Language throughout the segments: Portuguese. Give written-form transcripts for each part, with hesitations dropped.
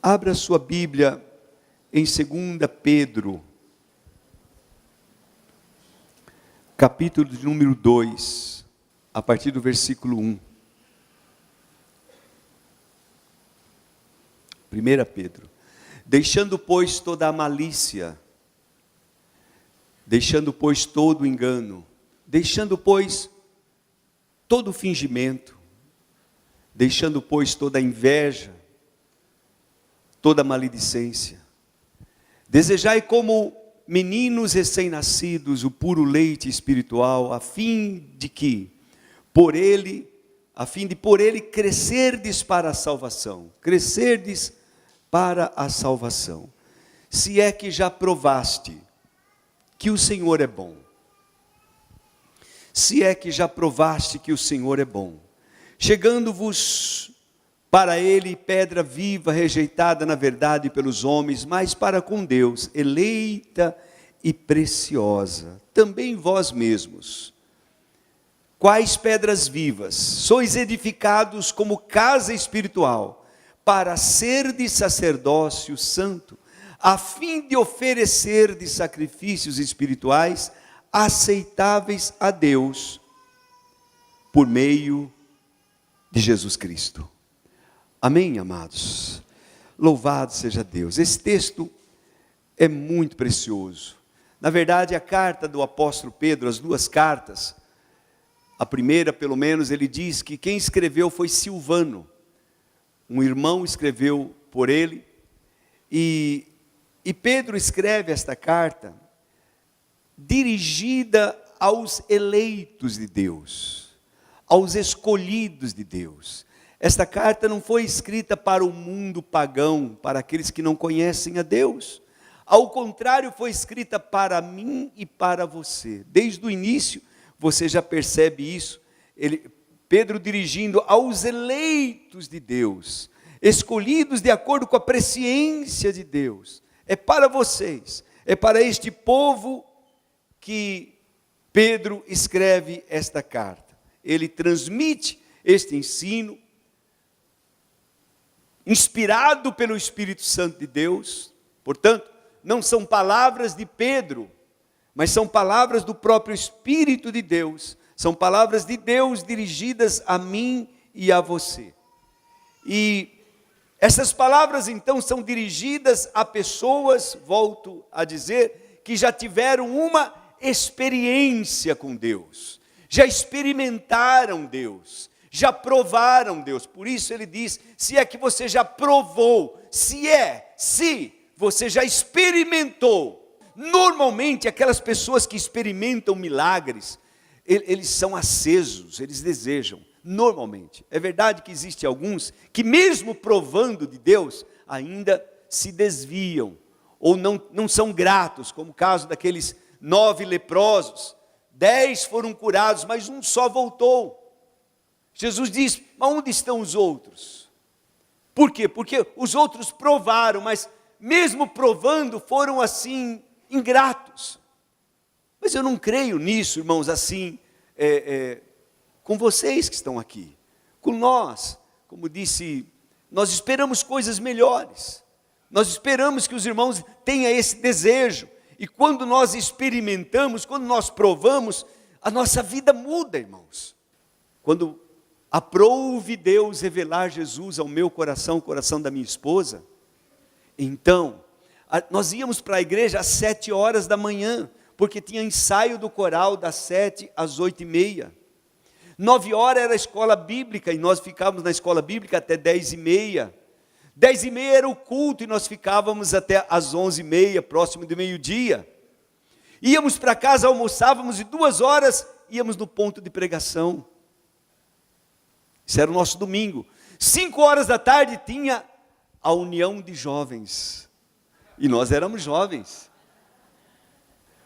Abra sua Bíblia em 2 Pedro, capítulo de número 2, a partir do versículo 1. 1 Pedro. Deixando, pois, toda a malícia, deixando, pois, todo o engano, deixando, pois, todo o fingimento, deixando, pois, toda a inveja, toda a maledicência. Desejai como meninos recém-nascidos o puro leite espiritual, a fim de por ele crescerdes para a salvação. Crescerdes para a salvação. Se é que já provaste que o Senhor é bom. Se é que já provaste que o Senhor é bom. Chegando-vos para ele, pedra viva, rejeitada na verdade pelos homens, mas para com Deus, eleita e preciosa. Também vós mesmos, quais pedras vivas, sois edificados como casa espiritual, para ser de sacerdócio santo, a fim de oferecer de sacrifícios espirituais, aceitáveis a Deus, por meio de Jesus Cristo. Amém, amados? Louvado seja Deus. Esse texto é muito precioso. Na verdade, a carta do apóstolo Pedro, as duas cartas, a primeira, pelo menos, ele diz que quem escreveu foi Silvano. Um irmão escreveu por ele. E Pedro escreve esta carta dirigida aos eleitos de Deus, aos escolhidos de Deus. Esta carta não foi escrita para o mundo pagão, para aqueles que não conhecem a Deus. Ao contrário, foi escrita para mim e para você. Desde o início, você já percebe isso. Pedro dirigindo aos eleitos de Deus, escolhidos de acordo com a presciência de Deus. É para vocês, é para este povo que Pedro escreve esta carta. Ele transmite este ensino, inspirado pelo Espírito Santo de Deus. Portanto, não são palavras de Pedro, mas são palavras do próprio Espírito de Deus. São palavras de Deus dirigidas a mim e a você. E essas palavras então são dirigidas a pessoas, volto a dizer, que já tiveram uma experiência com Deus, já experimentaram Deus, já provaram Deus. Por isso ele diz, se é que você já provou, se você já experimentou. Normalmente aquelas pessoas que experimentam milagres, eles são acesos, eles desejam, normalmente. É verdade que existem alguns que mesmo provando de Deus, ainda se desviam, ou não são gratos, como o caso daqueles 9 leprosos. 10 foram curados, mas um só voltou. Jesus diz, mas onde estão os outros? Por quê? Porque os outros provaram, mas mesmo provando foram assim, ingratos. Mas eu não creio nisso, irmãos, assim, com vocês que estão aqui, com nós. Como disse, nós esperamos coisas melhores. Nós esperamos que os irmãos tenham esse desejo. E quando nós experimentamos, quando nós provamos, a nossa vida muda, irmãos. Quando aprouve Deus revelar Jesus ao meu coração, o coração da minha esposa, então, nós íamos para a igreja às 7 horas da manhã, porque tinha ensaio do coral das 7 às 8h30. 9 horas era a escola bíblica, e nós ficávamos na escola bíblica até 10h30. 10h30 era o culto, e nós ficávamos até às 11h30, próximo do meio-dia. Íamos para casa, almoçávamos, e 2 horas íamos no ponto de pregação. Isso era o nosso domingo. 5 horas da tarde tinha a união de jovens. E nós éramos jovens.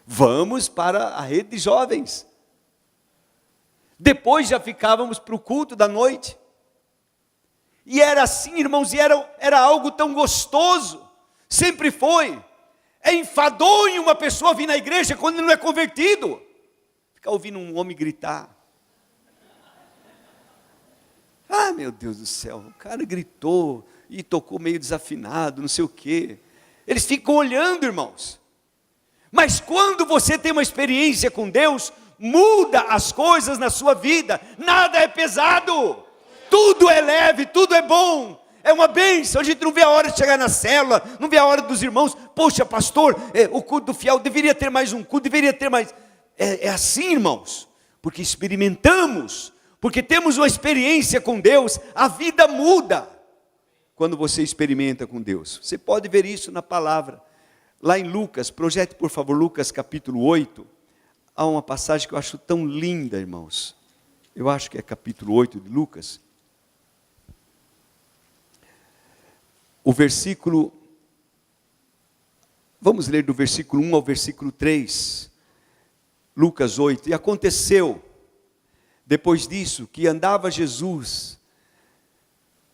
Vamos para a rede de jovens. Depois já ficávamos para o culto da noite. E era assim, irmãos, e era algo tão gostoso. Sempre foi. É enfadonho uma pessoa vir na igreja quando não é convertido. Ficar ouvindo um homem gritar. Ah, meu Deus do céu, o cara gritou, e tocou meio desafinado, não sei o quê. Eles ficam olhando, irmãos. Mas quando você tem uma experiência com Deus, muda as coisas na sua vida. Nada é pesado, tudo é leve, tudo é bom. É uma bênção, a gente não vê a hora de chegar na célula, não vê a hora dos irmãos. Poxa, pastor, o culto do fiel deveria ter mais um culto, deveria ter mais. É assim, irmãos, porque experimentamos, porque temos uma experiência com Deus, a vida muda quando você experimenta com Deus. Você pode ver isso na palavra. Lá em Lucas, projete por favor Lucas capítulo 8, há uma passagem que eu acho tão linda, irmãos. Eu acho que é capítulo 8 de Lucas. O versículo, vamos ler do versículo 1 ao versículo 3, Lucas 8. E aconteceu, depois disso, que andava Jesus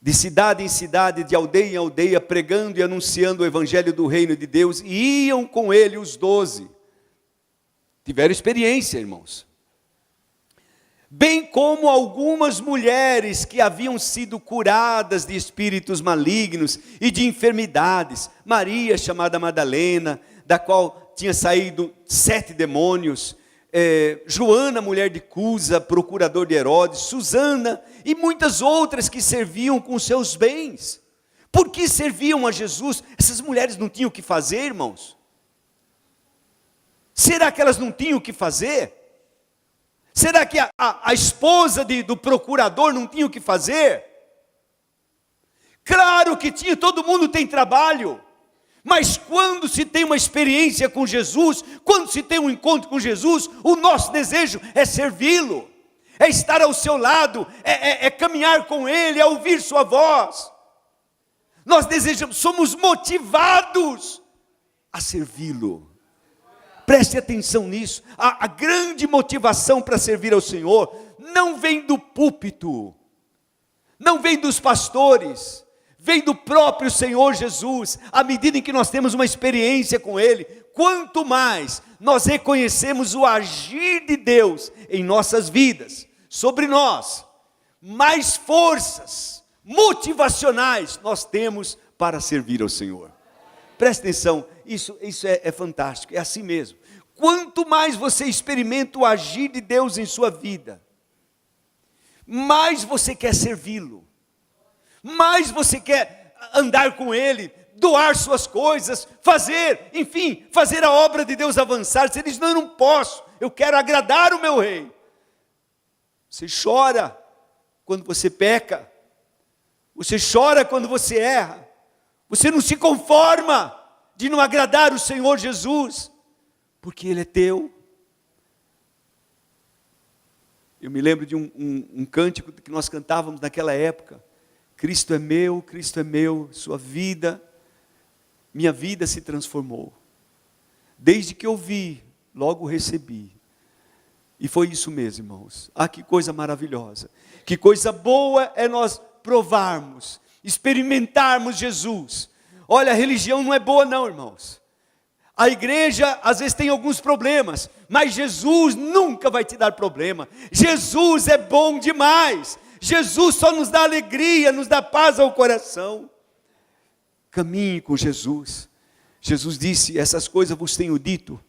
de cidade em cidade, de aldeia em aldeia, pregando e anunciando o evangelho do reino de Deus, e iam com ele os 12. Tiveram experiência, irmãos. Bem como algumas mulheres que haviam sido curadas de espíritos malignos e de enfermidades. Maria, chamada Madalena, da qual tinha saído 7 demônios. Joana, mulher de Cusa, procurador de Herodes. Susana e muitas outras que serviam com seus bens. Por que serviam a Jesus? Essas mulheres não tinham o que fazer, irmãos? Será que elas não tinham o que fazer? Será que a esposa do procurador não tinha o que fazer? Claro que tinha, todo mundo tem trabalho. Mas quando se tem uma experiência com Jesus, quando se tem um encontro com Jesus, o nosso desejo é servi-lo, é estar ao seu lado, é caminhar com Ele, é ouvir sua voz. Nós desejamos, somos motivados a servi-lo. Preste atenção nisso. A grande motivação para servir ao Senhor não vem do púlpito, não vem dos pastores, vem do próprio Senhor Jesus. À medida em que nós temos uma experiência com Ele, quanto mais nós reconhecemos o agir de Deus em nossas vidas, sobre nós, mais forças motivacionais nós temos para servir ao Senhor. Preste atenção, isso é fantástico, é assim mesmo. Quanto mais você experimenta o agir de Deus em sua vida, mais você quer servi-lo, mais você quer andar com Ele, doar suas coisas, fazer a obra de Deus avançar. Você diz, não, eu não posso, eu quero agradar o meu rei. Você chora quando você peca, você chora quando você erra, você não se conforma de não agradar o Senhor Jesus, porque Ele é teu. Eu me lembro de um cântico que nós cantávamos naquela época. Cristo é meu, sua vida, minha vida se transformou. Desde que eu vi, logo recebi. E foi isso mesmo, irmãos. Ah, que coisa maravilhosa. Que coisa boa é nós provarmos, experimentarmos Jesus. Olha, a religião não é boa não, irmãos. A igreja às vezes tem alguns problemas, mas Jesus nunca vai te dar problema. Jesus é bom demais. Jesus só nos dá alegria, nos dá paz ao coração. Caminhe com Jesus. Jesus disse, essas coisas vos tenho dito,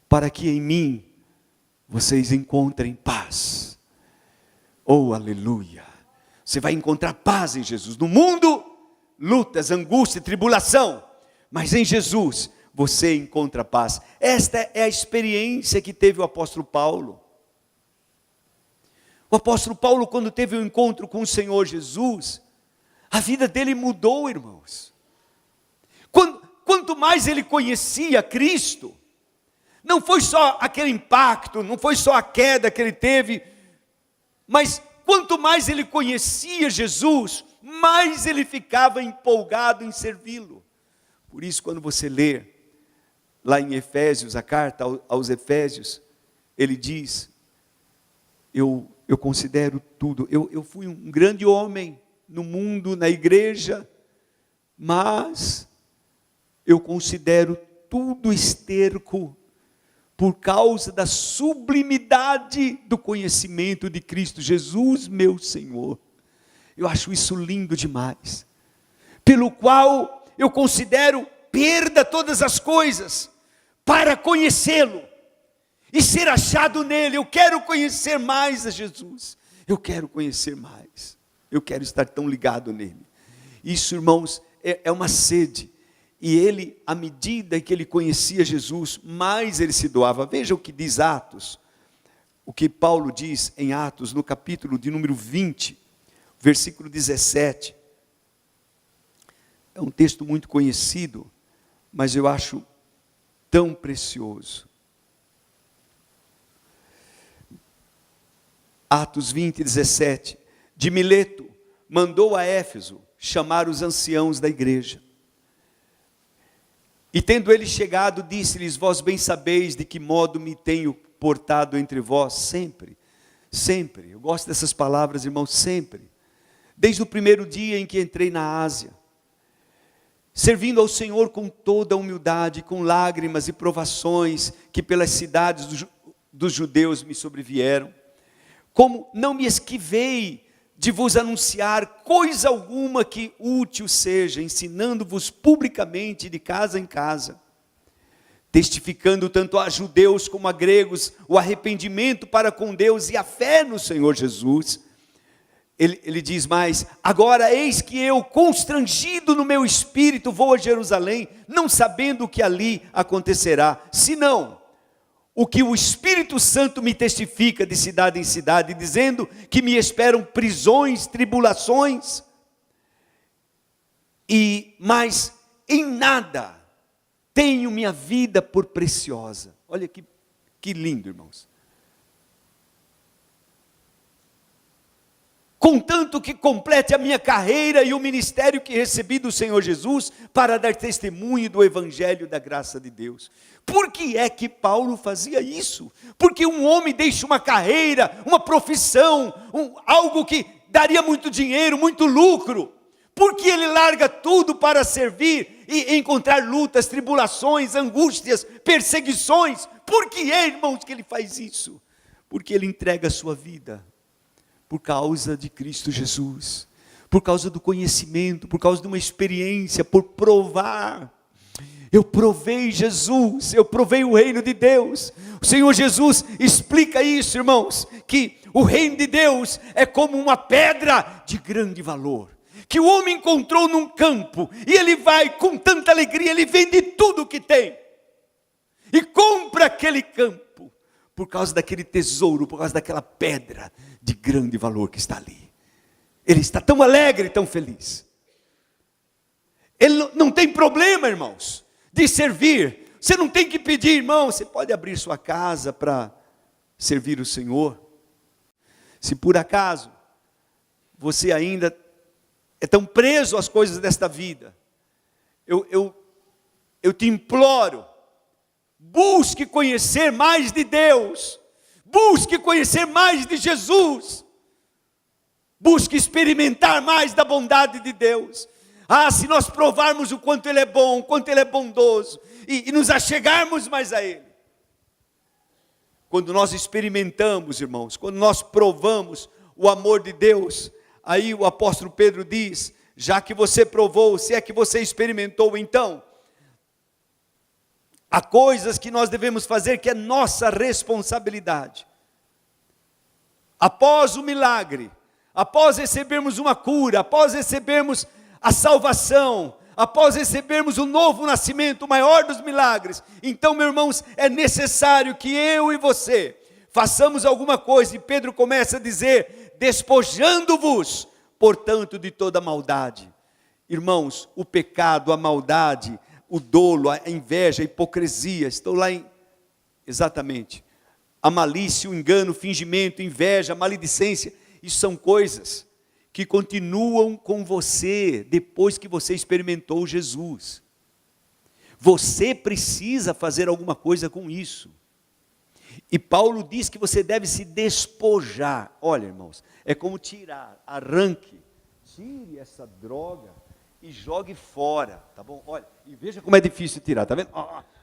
para que em mim vocês encontrem paz. Oh, aleluia. Você vai encontrar paz em Jesus. No mundo, lutas, angústia, tribulação. Mas em Jesus, você encontra paz. Esta é a experiência que teve o apóstolo Paulo. O apóstolo Paulo, quando teve um encontro com o Senhor Jesus, a vida dele mudou, irmãos. Quanto mais ele conhecia Cristo, não foi só aquele impacto, não foi só a queda que ele teve, mas quanto mais ele conhecia Jesus, mais ele ficava empolgado em servi-lo. Por isso, quando você lê lá em Efésios, a carta aos Efésios, ele diz, eu considero tudo, eu fui um grande homem no mundo, na igreja, mas eu considero tudo esterco, por causa da sublimidade do conhecimento de Cristo Jesus, meu Senhor. Eu acho isso lindo demais. pelo qual eu considero perda todas as coisas, para conhecê-lo e ser achado nele. Eu quero conhecer mais a Jesus, eu quero conhecer mais, eu quero estar tão ligado nele. Isso, irmãos, é uma sede. E ele, à medida que ele conhecia Jesus, mais ele se doava. Veja o que diz Atos, o que Paulo diz em Atos, no capítulo de número 20, versículo 17. É um texto muito conhecido, mas eu acho tão precioso. Atos 20, 17. De Mileto mandou a Éfeso chamar os anciãos da igreja. E tendo ele chegado, disse-lhes: vós bem sabeis de que modo me tenho portado entre vós sempre. Sempre. Eu gosto dessas palavras, irmãos, sempre. Desde o primeiro dia em que entrei na Ásia, servindo ao Senhor com toda a humildade, com lágrimas e provações que pelas cidades dos judeus me sobrevieram. Como não me esquivei de vos anunciar coisa alguma que útil seja, ensinando-vos publicamente de casa em casa, testificando tanto a judeus como a gregos o arrependimento para com Deus e a fé no Senhor Jesus. Ele diz mais: agora eis que eu, constrangido no meu espírito, vou a Jerusalém, não sabendo o que ali acontecerá, senão o que o Espírito Santo me testifica de cidade em cidade, dizendo que me esperam prisões, tribulações, mas em nada tenho minha vida por preciosa. Olha que lindo, irmãos. Contanto que complete a minha carreira e o ministério que recebi do Senhor Jesus, para dar testemunho do evangelho da graça de Deus. Por que é que Paulo fazia isso? Porque um homem deixa uma carreira, uma profissão, algo que daria muito dinheiro, muito lucro. Porque ele larga tudo para servir e encontrar lutas, tribulações, angústias, perseguições. Por que é, irmãos, que ele faz isso? Porque ele entrega a sua vida por causa de Cristo Jesus, por causa do conhecimento, por causa de uma experiência, por provar. Eu provei Jesus, eu provei o reino de Deus. O Senhor Jesus explica isso, irmãos, que o reino de Deus é como uma pedra de grande valor, que o homem encontrou num campo, e ele vai com tanta alegria, ele vende tudo o que tem, e compra aquele campo, por causa daquele tesouro, por causa daquela pedra de grande valor que está ali. Ele está tão alegre, tão feliz. Ele não tem problema, irmãos, de servir. Você não tem que pedir, irmão, você pode abrir sua casa para servir o Senhor. Se por acaso você ainda é tão preso às coisas desta vida, eu te imploro, busque conhecer mais de Deus, busque conhecer mais de Jesus, busque experimentar mais da bondade de Deus. Se nós provarmos o quanto Ele é bom, o quanto Ele é bondoso, e nos achegarmos mais a Ele, quando nós experimentamos, irmãos, quando nós provamos o amor de Deus, aí o apóstolo Pedro diz: já que você provou, se é que você experimentou, então há coisas que nós devemos fazer que é nossa responsabilidade. Após o milagre, após recebermos uma cura, após recebermos a salvação, após recebermos o novo nascimento, o maior dos milagres, então, meus irmãos, é necessário que eu e você façamos alguma coisa. E Pedro começa a dizer: despojando-vos, portanto, de toda maldade. Irmãos, o pecado, a maldade, o dolo, a inveja, a hipocrisia, estou lá exatamente, a malícia, o engano, o fingimento, inveja, a maledicência, isso são coisas que continuam com você depois que você experimentou Jesus. Você precisa fazer alguma coisa com isso. E Paulo diz que você deve se despojar. Olha, irmãos, é como tirar, arranque, tire essa droga e jogue fora, tá bom? Olha, e veja como é difícil tirar, tá vendo?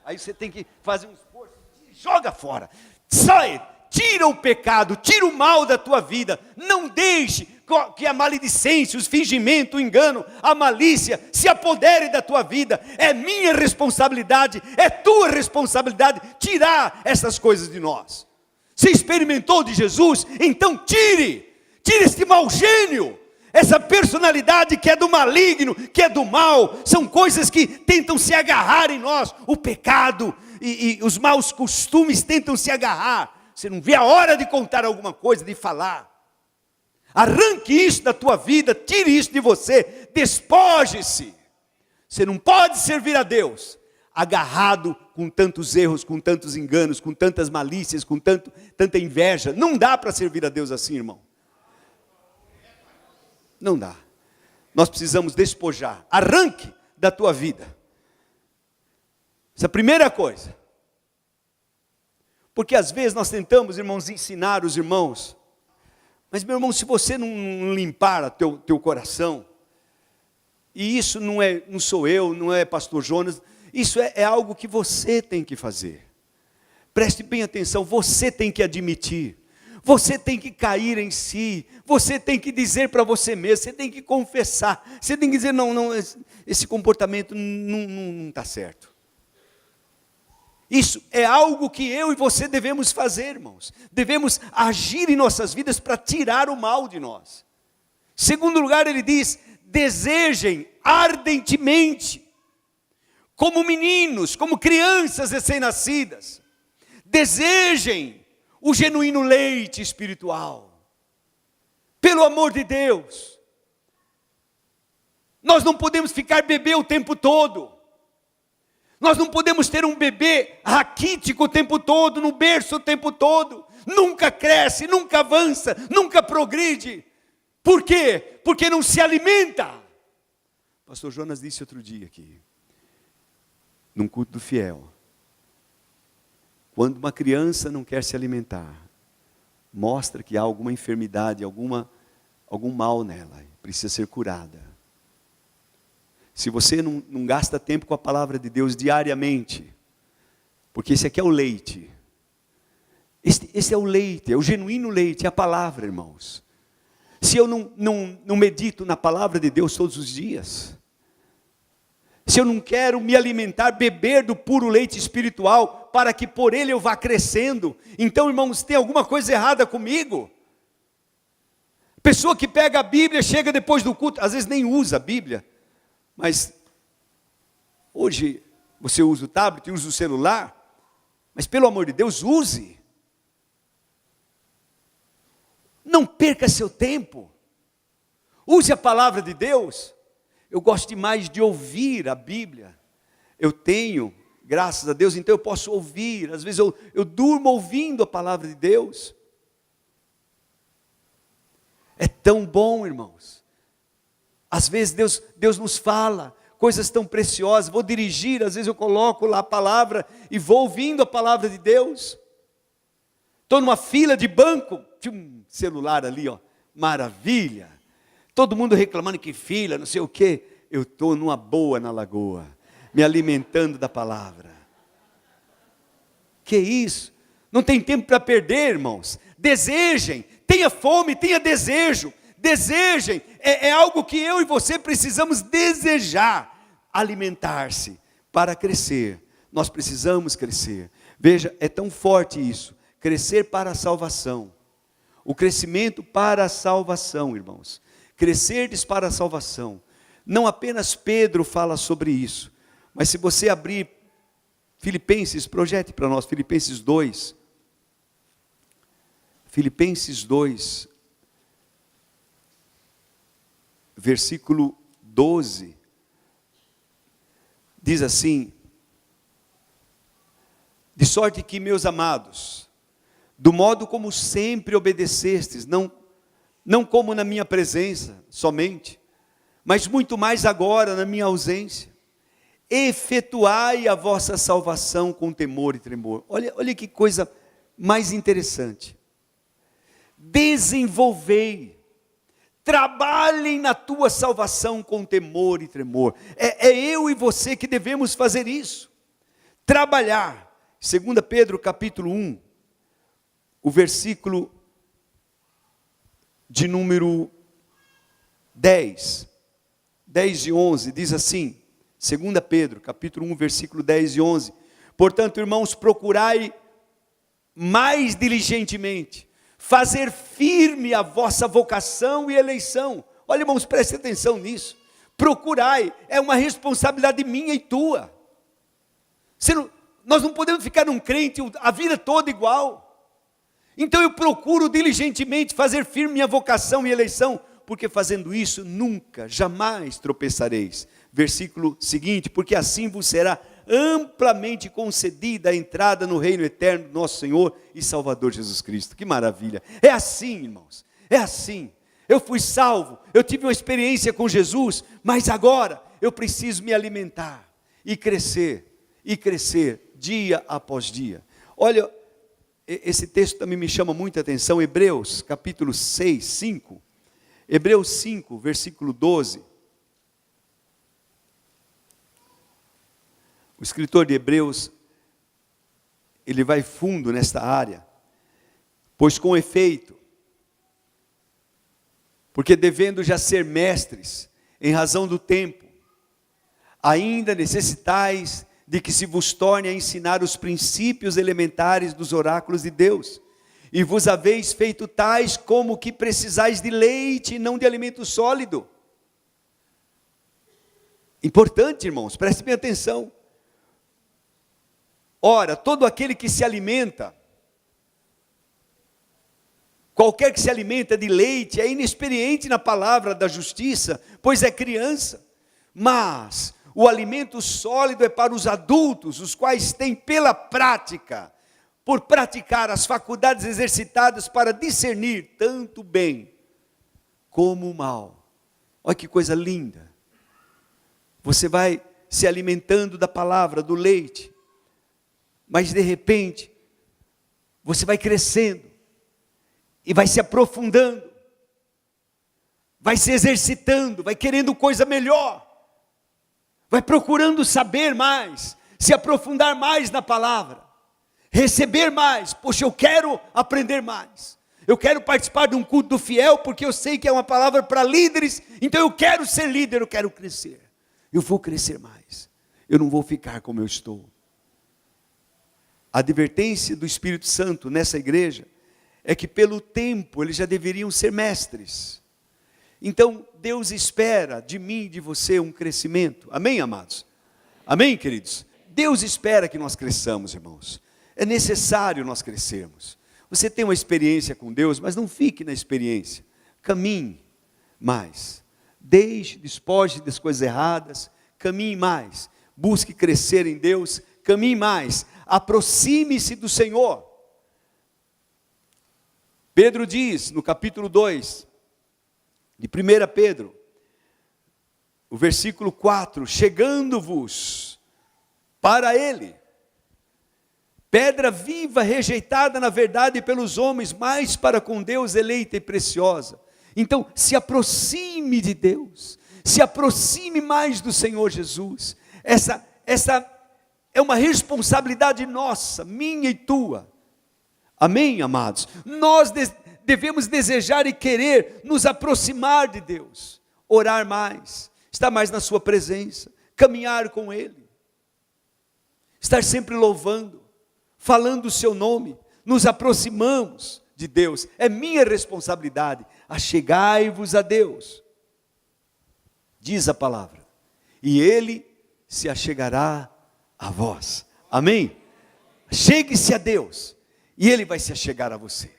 Aí você tem que fazer um esforço, joga fora, sai, tira o pecado, tira o mal da tua vida, não deixe, que a maledicência, os fingimentos, o engano, a malícia se apodere da tua vida. É minha responsabilidade, é tua responsabilidade tirar essas coisas de nós. Você experimentou de Jesus? Então tire este mau gênio, essa personalidade que é do maligno, que é do mal. São coisas que tentam se agarrar em nós. O pecado e os maus costumes tentam se agarrar. Você não vê a hora de contar alguma coisa, de falar. Arranque isso da tua vida, tire isso de você, despoje-se. Você não pode servir a Deus agarrado com tantos erros, com tantos enganos, com tantas malícias, com tanta inveja. Não dá para servir a Deus assim, irmão. Não dá. Nós precisamos despojar. Arranque da tua vida. Essa é a primeira coisa. Porque às vezes nós tentamos, irmãos, ensinar os irmãos. Mas, meu irmão, se você não limpar teu coração, e isso não sou eu, não é pastor Jonas, isso é algo que você tem que fazer. Preste bem atenção, você tem que admitir. Você tem que cair em si, você tem que dizer para você mesmo, você tem que confessar, você tem que dizer, não, esse comportamento não está certo. Isso é algo que eu e você devemos fazer, irmãos. Devemos agir em nossas vidas para tirar o mal de nós. Segundo lugar, ele diz, desejem ardentemente, como meninos, como crianças recém-nascidas, desejem o genuíno leite espiritual. Pelo amor de Deus. Nós não podemos ficar bebê o tempo todo. Nós não podemos ter um bebê raquítico o tempo todo, no berço o tempo todo. Nunca cresce, nunca avança, nunca progride. Por quê? Porque não se alimenta. Pastor Jonas disse outro dia aqui, num culto do fiel. Quando uma criança não quer se alimentar, mostra que há alguma enfermidade, algum mal nela, precisa ser curada. Se você não gasta tempo com a palavra de Deus diariamente, porque esse aqui é o leite, esse é o leite, é o genuíno leite, é a palavra, irmãos. Se eu não medito na palavra de Deus todos os dias, se eu não quero me alimentar, beber do puro leite espiritual, para que por ele eu vá crescendo, então, irmãos, tem alguma coisa errada comigo. Pessoa que pega a Bíblia, chega depois do culto, às vezes nem usa a Bíblia, mas hoje você usa o tablet, usa o celular, mas pelo amor de Deus, use. Não perca seu tempo. Use a palavra de Deus. Eu gosto demais de ouvir a Bíblia. Eu tenho, graças a Deus, então eu posso ouvir. Às vezes eu durmo ouvindo a palavra de Deus. É tão bom, irmãos. Às vezes Deus nos fala coisas tão preciosas. Vou dirigir, às vezes eu coloco lá a palavra e vou ouvindo a palavra de Deus. Estou numa fila de banco, tinha um celular ali, ó, maravilha. Todo mundo reclamando que fila, não sei o quê. Eu estou numa boa na lagoa, me alimentando da palavra. Que isso? Não tem tempo para perder, irmãos. Desejem, tenha fome, tenha desejo. Desejem, é algo que eu e você precisamos desejar. Alimentar-se para crescer. Nós precisamos crescer. Veja, é tão forte isso. Crescer para a salvação. O crescimento para a salvação, irmãos. Crescerdes para a salvação. Não apenas Pedro fala sobre isso, mas se você abrir Filipenses, projete para nós, Filipenses 2. Filipenses 2, versículo 12, diz assim: de sorte que, meus amados, do modo como sempre obedecestes, não como na minha presença somente, mas muito mais agora na minha ausência, efetuai a vossa salvação com temor e tremor. Olha que coisa mais interessante. Desenvolvei, trabalhem na tua salvação com temor e tremor. É eu e você que devemos fazer isso. Trabalhar. 2 Pedro capítulo 1, o versículo de número 10 e 11, diz assim, 2 Pedro, capítulo 1, versículo 10 e 11. Portanto, irmãos, procurai mais diligentemente fazer firme a vossa vocação e eleição. Olha, irmãos, preste atenção nisso. Procurai, é uma responsabilidade minha e tua. Nós não podemos ficar um crente a vida toda igual. Então eu procuro diligentemente fazer firme minha vocação e eleição, porque fazendo isso nunca, jamais tropeçareis. Versículo seguinte, porque assim vos será amplamente concedida a entrada no reino eterno do nosso Senhor e Salvador Jesus Cristo. Que maravilha! É assim, irmãos, é assim. Eu fui salvo, eu tive uma experiência com Jesus, mas agora eu preciso me alimentar e crescer dia após dia. Olha, esse texto também me chama muita atenção, Hebreus capítulo 5, Hebreus 5, versículo 12. O escritor de Hebreus, ele vai fundo nesta área, pois com efeito, porque devendo já ser mestres, em razão do tempo, ainda necessitais de que se vos torne a ensinar os princípios elementares dos oráculos de Deus, e vos haveis feito tais como que precisais de leite e não de alimento sólido. Importante, irmãos, prestem bem atenção. Ora, todo aquele que se alimenta, qualquer que se alimenta de leite, é inexperiente na palavra da justiça, pois é criança. Mas o alimento sólido é para os adultos, os quais têm pela prática, por praticar as faculdades exercitadas para discernir tanto o bem como o mal. Olha que coisa linda. Você vai se alimentando da palavra, do leite, mas de repente, você vai crescendo, e vai se aprofundando, vai se exercitando, vai querendo coisa melhor, vai procurando saber mais, se aprofundar mais na palavra, receber mais. Poxa, eu quero aprender mais, eu quero participar de um culto do fiel, porque eu sei que é uma palavra para líderes, então eu quero ser líder, eu quero crescer, eu vou crescer mais, eu não vou ficar como eu estou. A advertência do Espírito Santo nessa igreja, é que pelo tempo eles já deveriam ser mestres. Então Deus espera de mim e de você um crescimento. Amém, amados? Amém, queridos? Deus espera que nós cresçamos, irmãos. É necessário nós crescermos. Você tem uma experiência com Deus, mas não fique na experiência. Caminhe mais. Despoje das coisas erradas. Caminhe mais. Busque crescer em Deus. Caminhe mais. Aproxime-se do Senhor. Pedro diz no capítulo 2 de 1 Pedro, o versículo 4, chegando-vos para ele, pedra viva, rejeitada na verdade pelos homens, mas para com Deus eleita e preciosa. Então se aproxime de Deus, se aproxime mais do Senhor Jesus. Essa é uma responsabilidade nossa, minha e tua. Amém, amados? Nós devemos desejar e querer nos aproximar de Deus, orar mais, estar mais na sua presença, caminhar com Ele, estar sempre louvando, falando o seu nome. Nos aproximamos de Deus, é minha responsabilidade. Achegai-vos a Deus, diz a palavra, e Ele se achegará a vós. Amém? Chegue-se a Deus, e Ele vai se achegar a você.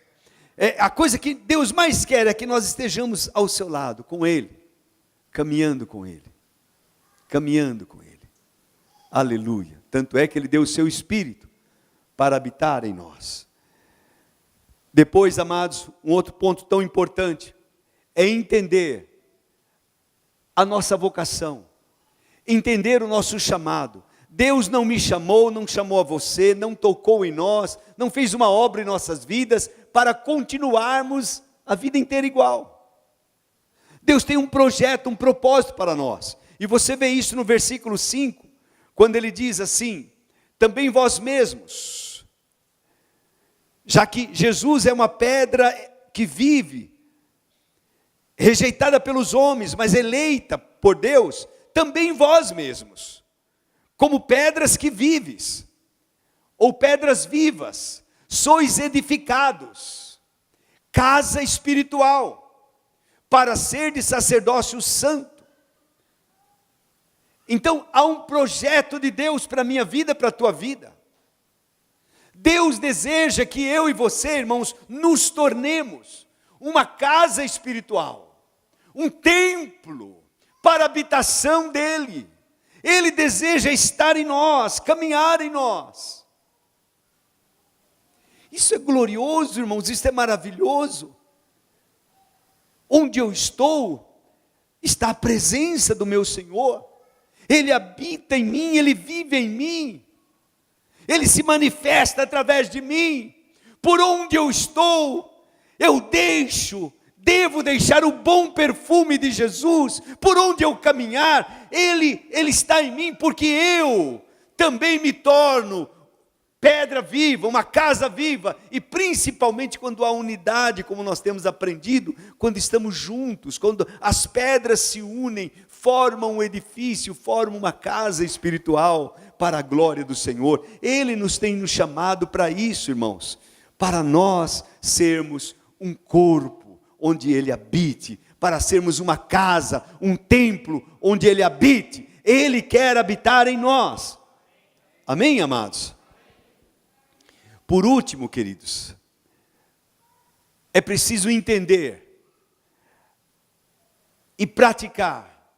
A coisa que Deus mais quer é que nós estejamos ao seu lado, com Ele, caminhando com Ele, caminhando com Ele. Aleluia. Tanto é que Ele deu o seu Espírito para habitar em nós. Depois, amados, um outro ponto tão importante é entender a nossa vocação, entender o nosso chamado. Deus não me chamou, não chamou a você, não tocou em nós, não fez uma obra em nossas vidas para continuarmos a vida inteira igual. Deus tem um projeto, um propósito para nós. E você vê isso no versículo 5, quando ele diz assim: também vós mesmos, já que Jesus é uma pedra que vive, rejeitada pelos homens, mas eleita por Deus, também vós mesmos, como pedras que vives, ou pedras vivas, sois edificados, casa espiritual, para ser de sacerdócio santo. Então, há um projeto de Deus para a minha vida, para a tua vida. Deus deseja que eu e você, irmãos, nos tornemos uma casa espiritual, um templo para a habitação dEle. Ele deseja estar em nós, caminhar em nós. Isso é glorioso, irmãos, isso é maravilhoso. Onde eu estou, está a presença do meu Senhor. Ele habita em mim, Ele vive em mim. Ele se manifesta através de mim. Por onde eu estou, eu devo deixar o bom perfume de Jesus. Por onde eu caminhar, Ele está em mim, porque eu também me torno pedra viva, uma casa viva, e principalmente quando há unidade, como nós temos aprendido, quando estamos juntos, quando as pedras se unem, formam um edifício, formam uma casa espiritual para a glória do Senhor. Ele nos tem nos chamado para isso, irmãos, para nós sermos um corpo onde Ele habite, para sermos uma casa, um templo onde Ele habite. Ele quer habitar em nós. Amém, amados? Por último, queridos, é preciso entender e praticar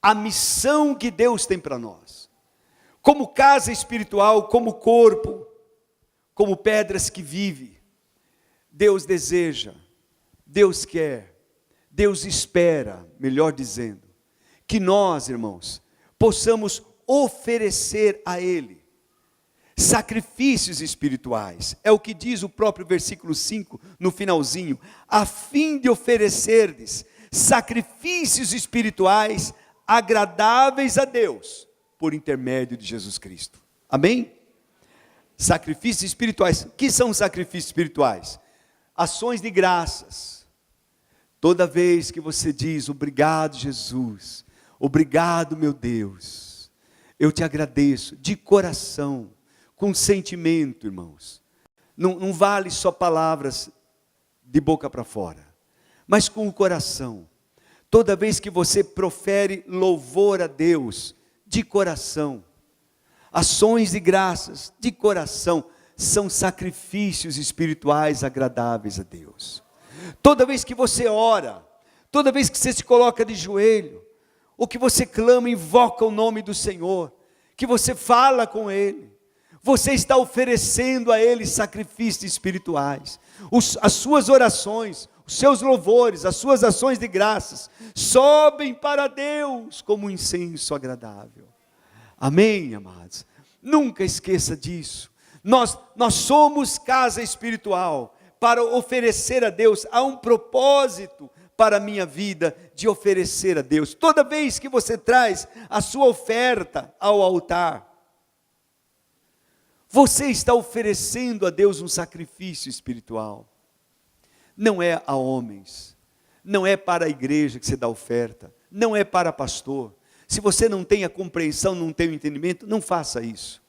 a missão que Deus tem para nós. Como casa espiritual, como corpo, como pedras que vivem, Deus deseja, Deus quer, Deus espera, melhor dizendo, que nós, irmãos, possamos oferecer a Ele sacrifícios espirituais. É o que diz o próprio versículo 5, no finalzinho, a fim de oferecerdes sacrifícios espirituais agradáveis a Deus, por intermédio de Jesus Cristo. Amém? Sacrifícios espirituais. O que são sacrifícios espirituais? Ações de graças. Toda vez que você diz, obrigado Jesus, obrigado meu Deus, eu te agradeço de coração, com sentimento, irmãos. Não vale só palavras de boca para fora, mas com o coração. Toda vez que você profere louvor a Deus, de coração, ações de graças, de coração, são sacrifícios espirituais agradáveis a Deus. Toda vez que você ora, toda vez que você se coloca de joelho, ou que você clama, invoca o nome do Senhor, que você fala com Ele, você está oferecendo a Ele sacrifícios espirituais. As suas orações, os seus louvores, as suas ações de graças, sobem para Deus como um incenso agradável. Amém, amados? Nunca esqueça disso. Nós somos casa espiritual para oferecer a Deus. Há um propósito para a minha vida de oferecer a Deus. Toda vez que você traz a sua oferta ao altar, você está oferecendo a Deus um sacrifício espiritual. Não é a homens, não é para a igreja que você dá oferta, não é para pastor. Se você não tem a compreensão, não tem o entendimento, não faça isso.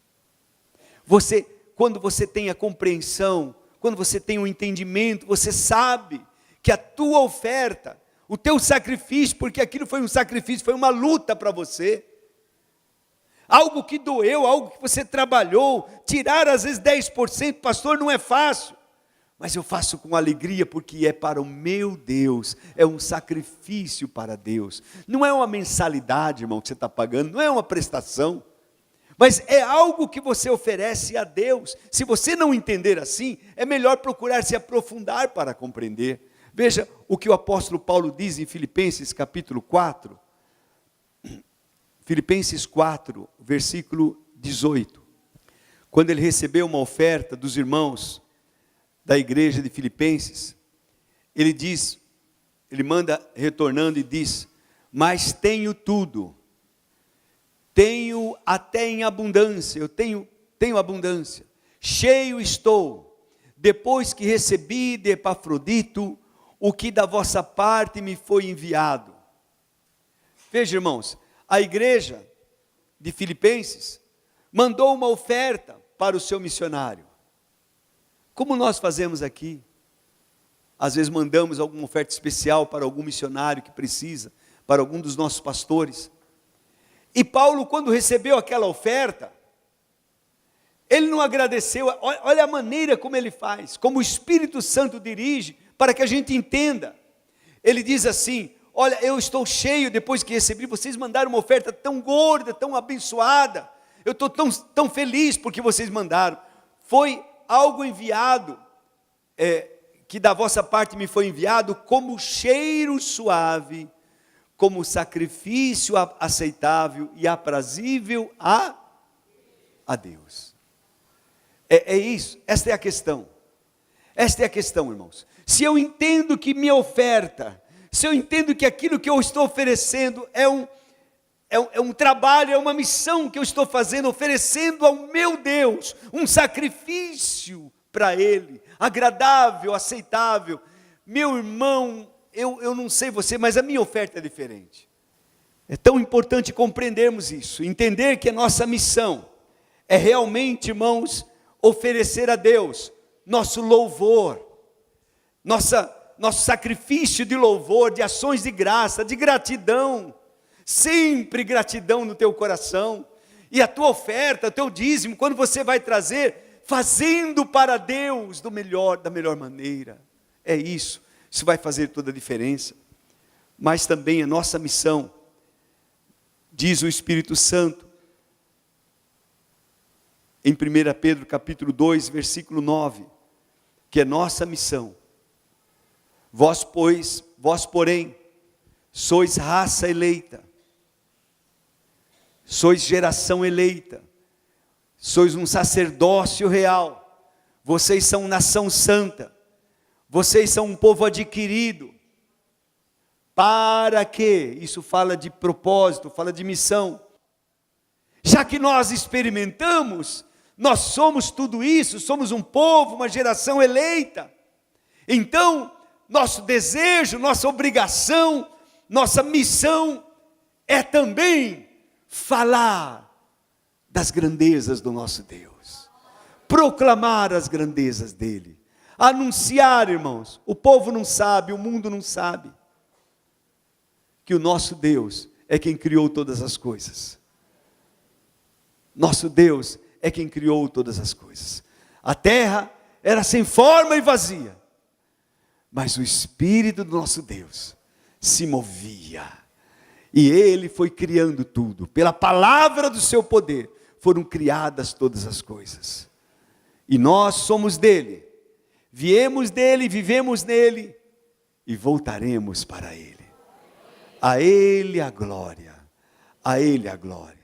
Quando você tem a compreensão, quando você tem o entendimento, você sabe que a tua oferta, o teu sacrifício, porque aquilo foi um sacrifício, foi uma luta para você, algo que doeu, algo que você trabalhou, tirar às vezes 10%, pastor, não é fácil, mas eu faço com alegria, porque é para o meu Deus, é um sacrifício para Deus, não é uma mensalidade, irmão, que você está pagando, não é uma prestação, mas é algo que você oferece a Deus. Se você não entender assim, é melhor procurar se aprofundar para compreender. Veja o que o apóstolo Paulo diz em Filipenses capítulo 4, Filipenses 4, versículo 18, quando ele recebeu uma oferta dos irmãos da igreja de Filipenses, ele manda retornando e diz, mas tenho tudo, tenho até em abundância, eu tenho abundância, cheio estou, depois que recebi de Epafrodito o que da vossa parte me foi enviado. Veja, irmãos, a igreja de Filipenses mandou uma oferta para o seu missionário. Como nós fazemos aqui? Às vezes mandamos alguma oferta especial para algum missionário que precisa, para algum dos nossos pastores. E Paulo, quando recebeu aquela oferta, ele não agradeceu. Olha a maneira como ele faz, como o Espírito Santo dirige, para que a gente entenda. Ele diz assim: olha, eu estou cheio depois que recebi, vocês mandaram uma oferta tão gorda, tão abençoada, eu estou tão feliz porque vocês mandaram. Foi algo enviado, que da vossa parte me foi enviado, como cheiro suave, como sacrifício aceitável e aprazível a Deus. É isso, esta é a questão. Esta é a questão, irmãos. Se eu entendo que minha oferta, se eu entendo que aquilo que eu estou oferecendo é um trabalho, é uma missão que eu estou fazendo, oferecendo ao meu Deus um sacrifício para Ele, agradável, aceitável. Meu irmão, eu não sei você, mas a minha oferta é diferente. É tão importante compreendermos isso, entender que a nossa missão é realmente, irmãos, oferecer a Deus nosso louvor, nosso sacrifício de louvor, de ações de graça, de gratidão. Sempre gratidão no teu coração, e a tua oferta, o teu dízimo, quando você vai trazer, fazendo para Deus da melhor maneira. É isso vai fazer toda a diferença. Mas também a nossa missão, diz o Espírito Santo, em 1 Pedro capítulo 2, versículo 9, que é nossa missão. Vós, porém, sois raça eleita, sois geração eleita, sois um sacerdócio real, vocês são nação santa, vocês são um povo adquirido. Para quê? Isso fala de propósito, fala de missão. Já que nós experimentamos, nós somos tudo isso, somos um povo, uma geração eleita. Então, nosso desejo, nossa obrigação, nossa missão é também falar das grandezas do nosso Deus, proclamar as grandezas dele, anunciar, irmãos. O povo não sabe, o mundo não sabe, que o nosso Deus é quem criou todas as coisas. Nosso Deus é quem criou todas as coisas. A terra era sem forma e vazia, mas o Espírito do nosso Deus se movia, e Ele foi criando tudo. Pela palavra do seu poder foram criadas todas as coisas, e nós somos dele, viemos dele, vivemos nele, e voltaremos para ele. A Ele a glória, a Ele a glória.